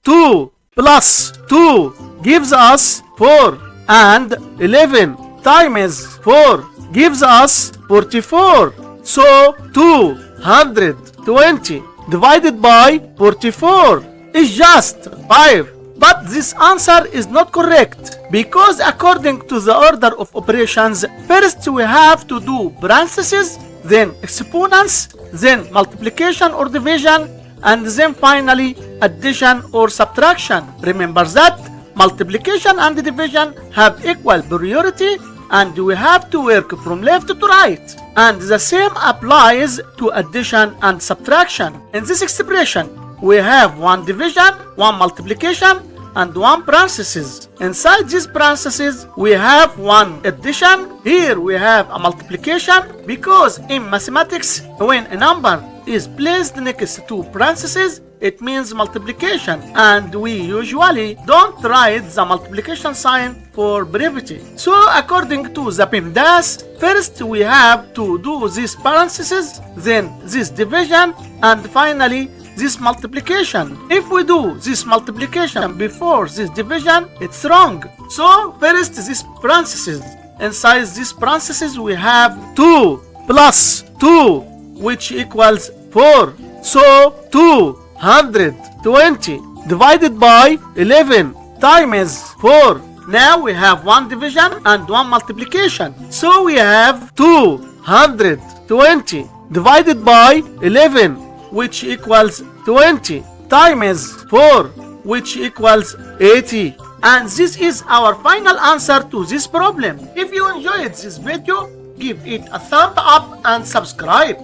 2 plus 2 gives us 4, and 11 times 4 gives us 44. So 220 divided by 44 is just 5. But this answer is not correct, because according to the order of operations, first we have to do parentheses, then exponents, then multiplication or division, and then finally addition or subtraction. Remember that multiplication and division have equal priority, and we have to work from left to right. And the same applies to addition and subtraction. In this expression, we have one division, one multiplication, and one parenthesis. Inside these parentheses, we have one addition. Here we have a multiplication, because in mathematics, when a number is placed next to parentheses, it means multiplication, and we usually don't write the multiplication sign for brevity. So according to the PEMDAS, first we have to do this parentheses, then this division, and finally this multiplication. If we do this multiplication before this division, it's wrong. So first this parentheses. Inside this parentheses we have 2 plus 2, which equals 4. So 220 divided by 11 times 4. Now we have one division and one multiplication. So we have 220 divided by 11, which equals 20, times 4, which equals 80. And this is our final answer to this problem. If you enjoyed this video, give it a thumb up and subscribe.